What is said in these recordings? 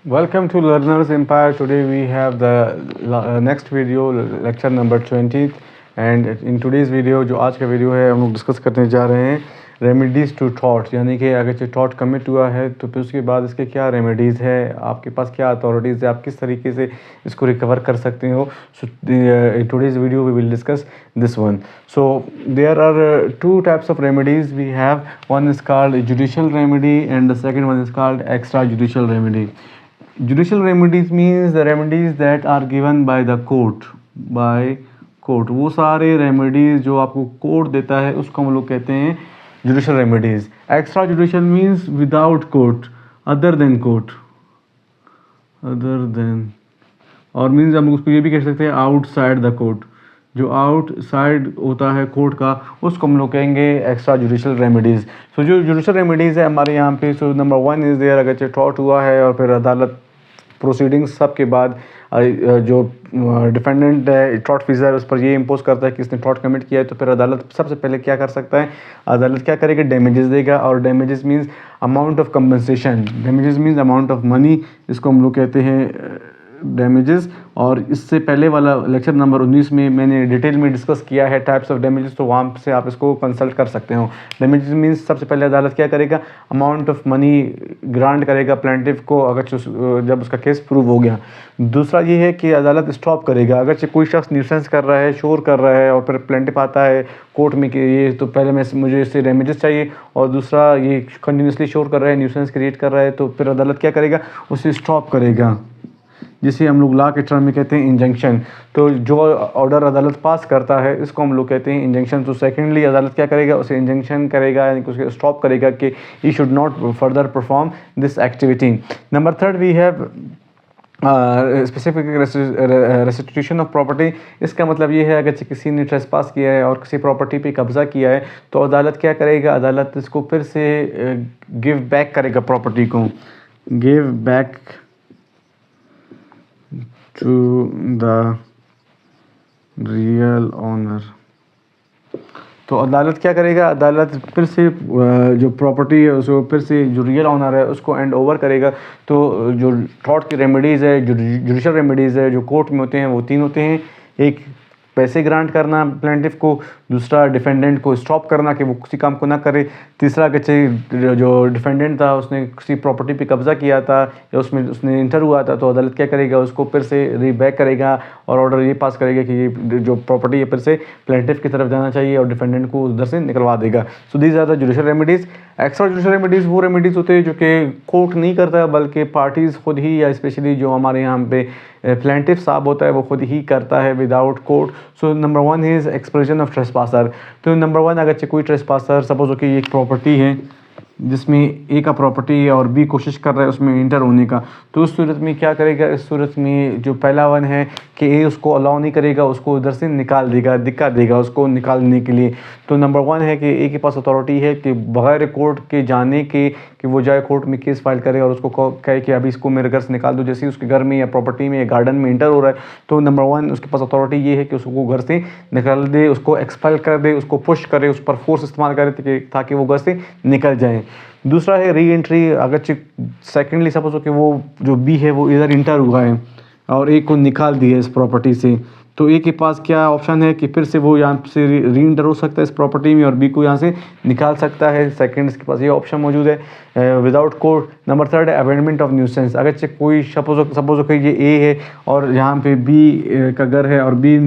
Welcome to Learners Empire. Today we have the next video, lecture number 20. And in today's video, जो आज का video है, हम लोग डिस्कस करने जा रहे हैं रेमेडीज़ टू थॉट्स, यानी कि अगर थॉट कमिट हुआ है तो फिर उसके बाद इसके क्या रेमेडीज़ है, आपके पास क्या अथॉरिटीज़ है, आप किस तरीके से इसको रिकवर कर सकते हो. So in today's video we will discuss this one. So there are two types of remedies we have. One is called judicial remedy and the second one is called extrajudicial remedy. Judicial remedies means the remedies that are given by the court. by court, वो सारे remedies जो आपको court देता है उसको हम लोग कहते हैं judicial remedies. Extra judicial means without court, other than court, और मीन्स हम उसको ये भी कह सकते हैं आउटसाइड द कोर्ट. जो आउटसाइड होता है कोर्ट का उसको हम लोग कहेंगे एक्स्ट्रा जुडिशल रेमेडीज़. सो जो जुडिशल रेमेडीज़ है हमारे यहाँ पे, सो नंबर 1 इज़ देयर, अगर टॉर्ट हुआ है और फिर अदालत प्रोसीडिंग्स सब के बाद जो डिफेंडेंट है, टॉर्ट फीसर, उस पर ये इम्पोज करता है कि इसने टॉर्ट कमिट किया है, तो फिर अदालत सबसे पहले क्या कर सकता है, अदालत क्या करेगा, डैमेजेस देगा. और damages means amount of compensation, damages means amount of money, इसको हम लोग कहते हैं डैमेजेस. और इससे पहले वाला लेक्चर नंबर 19 में मैंने डिटेल में डिस्कस किया है टाइप्स ऑफ डैमेजेस, तो वहाँ से आप इसको कंसल्ट कर सकते हो. डैमेजेस मीन्स सबसे पहले अदालत क्या करेगा, अमाउंट ऑफ मनी ग्रांट करेगा प्लेंटिफ को अगर जब उसका केस प्रूव हो गया. दूसरा ये है कि अदालत स्टॉप करेगा अगर कोई शख्स न्यूसेंस कर रहा है, शोर कर रहा है और फिर प्लेंटिफ आता है कोर्ट में कि ये तो पहले मुझे इससे डैमेजेस चाहिए, और दूसरा ये कंटिन्यूसली शोर कर रहा है, न्यूसेंस क्रिएट कर रहा है, तो फिर अदालत क्या करेगा, उसे स्टॉप करेगा, जिसे हम लोग लॉ के टर्म में कहते हैं इंजंक्शन. तो जो ऑर्डर अदालत पास करता है इसको हम लोग कहते हैं इंजंक्शन. तो सेकेंडली अदालत क्या करेगा, उसे इंजंक्शन करेगा, यानी कि उसे स्टॉप करेगा कि he should not further perform this activity. Number 3 we have specific restitution of property. इसका मतलब ये है अगर किसी ने ट्रेसपास किया है और किसी प्रॉपर्टी पे कब्ज़ा किया है तो अदालत क्या करेगा, अदालत इसको फिर से गिव बैक करेगा, प्रॉपर्टी को give back to the real owner. तो अदालत क्या करेगा, अदालत फिर से जो प्रॉपर्टी है उसको फिर से जो रियल ऑनर है उसको एंड ओवर करेगा. तो जो थॉट की रेमेडीज़ है, जो जुडिशल रेमेडीज़ है जो कोर्ट में होते हैं वो 3 होते हैं. एक पैसे ग्रांट करना प्लेंटिफ को, दूसरा डिफेंडेंट को स्टॉप करना कि वो किसी काम को ना करे, तीसरा कि जो डिफेंडेंट था उसने किसी प्रॉपर्टी पे कब्ज़ा किया था या उसमें उसने इंटर हुआ था तो अदालत क्या करेगा, उसको फिर से रीबैक करेगा और ऑर्डर ये पास करेगा कि ये जो प्रॉपर्टी है फिर से प्लेंटिफ की तरफ जाना चाहिए और डिफेंडेंट को उधर से निकलवा देगा. So these are the judicial remedies. Extra judicial remedies वो रेमेडीज़ होते हैं जो कि कोर्ट नहीं करता बल्कि पार्टीज़ खुद ही, या स्पेशली जो हमारे यहाँ पे प्लेंटिफ साहब होता है वो खुद ही करता है without court. So number 1 is expression of trespasser. तो नंबर 1 अगर कोई ट्रेसपासर, सपोज हो कि एक प्रॉपर्टी है जिसमें ए का प्रॉपर्टी है और बी कोशिश कर रहा है उसमें इंटर होने का, तो उस सूरत में क्या करेगा, इस सूरत में जो पहला वन है कि ए उसको अलाउ नहीं करेगा, उसको उधर से निकाल देगा, दिक्कत देगा उसको निकालने के लिए. तो नंबर 1 है कि ए के पास अथॉरिटी है कि बगैर कोर्ट के जाने के कि वो जाए कोर्ट में केस फाइल करे और उसको कहे कि अभी इसको मेरे घर से निकाल दो. जैसे ही उसके घर में या प्रॉपर्टी में या गार्डन में इंटर हो रहा है तो नंबर 1 उसके पास अथॉरिटी ये है कि उसको घर से निकाल दे, उसको एक्सपेल कर दे, उसको पुश करे, उस पर फोर्स इस्तेमाल करे ताकि वो घर से निकल जाए. दूसरा है री एंट्री. अगर सेकेंडली सपोज हो कि वो जो बी है वो इधर इंटर हुआ है और ए को निकाल दिया इस प्रॉपर्टी से, तो ए के पास क्या ऑप्शन है कि फिर से वो यहाँ से री इंटर हो सकता है इस प्रॉपर्टी में और बी को यहाँ से निकाल सकता है. सेकंड के पास ये ऑप्शन मौजूद है विदाउट कोर्ट. नंबर 3 है अबेंडमेंट ऑफ न्यूसेंस. अगर कोई सपोज हो कि ये ए है और यहाँ पे बी का घर है और बी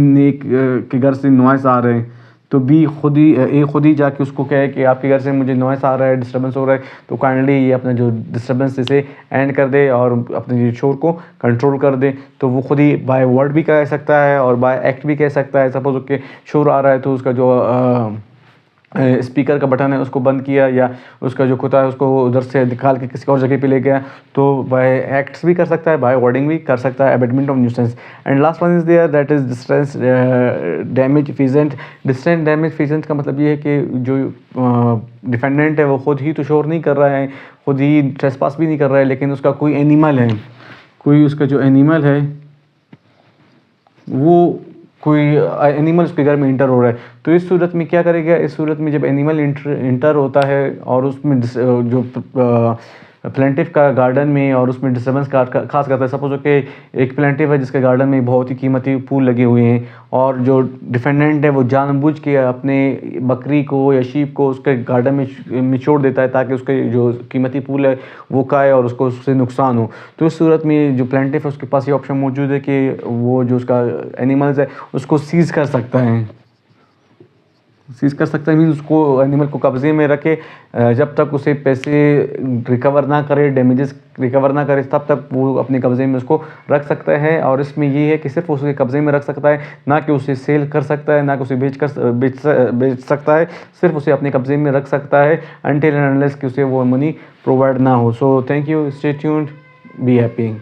के घर से नॉइस आ रहे हैं, तो बी खुद ही जाके उसको कहे कि आपके घर से मुझे नॉइस आ रहा है, डिस्टर्बेंस हो रहा है, तो काइंडली ये अपना जो डिस्टर्बेंस इसे एंड कर दे और अपने शोर को कंट्रोल कर दे. तो वो खुद ही बाय वर्ड भी कह सकता है और बाय एक्ट भी कह सकता है. सपोज के शोर आ रहा है तो उसका जो स्पीकर का बटन है उसको बंद किया या उसका जो कुत्ता है उसको उधर से निकाल के किसी और जगह पे ले गया, तो बाय एक्ट्स भी कर सकता है, बाय वर्डिंग भी कर सकता है, abatement of nuisance. And last one is there that is distress damage feasant. Distress damage feasant का मतलब ये है कि जो डिफेंडेंट है वो खुद ही तो शोर नहीं कर रहा है, खुद ही ट्रेसपास भी नहीं कर रहा है, लेकिन उसका कोई एनिमल है, कोई उसका जो एनिमल है वो कोई एनिमल उसके घर में इंटर हो रहा है, तो इस सूरत में क्या करेगा, इस सूरत में जब एनिमल इंटर होता है और उसमें जो प्लेंटिफ का गार्डन में और उसमें डिस्टर्बेंस खास करता है। सपोज कि एक प्लेंटिफ है जिसके गार्डन में बहुत ही कीमती फूल लगे हुए हैं और जो डिफेंडेंट है वो जानबूझ के अपने बकरी को या शीप को उसके गार्डन में निचोड़ देता है ताकि उसके जो कीमती फूल है वो खाए और उसको उससे नुकसान हो। तो इस सूरत में जो प्लेंटिफ है उसके पास ये ऑप्शन मौजूद है कि वो जो उसका एनिमल्स है उसको सीज़ कर सकता है। सीज़ कर सकता है मीन्स उसको एनिमल को कब्ज़े में रखे जब तक उसे पैसे रिकवर ना करे, डैमेजेस रिकवर ना करे, तब तक वो अपने कब्ज़े में उसको रख सकता है। और इसमें ये है कि सिर्फ उसे कब्ज़े में रख सकता है, ना कि उसे सेल कर सकता है, ना कि उसे बेच सकता है। सिर्फ उसे अपने कब्ज़े में रख सकता है अनटिल एंड अनलेस कि उसे वो मनी प्रोवाइड ना हो। So thank you, stay tuned, be happy.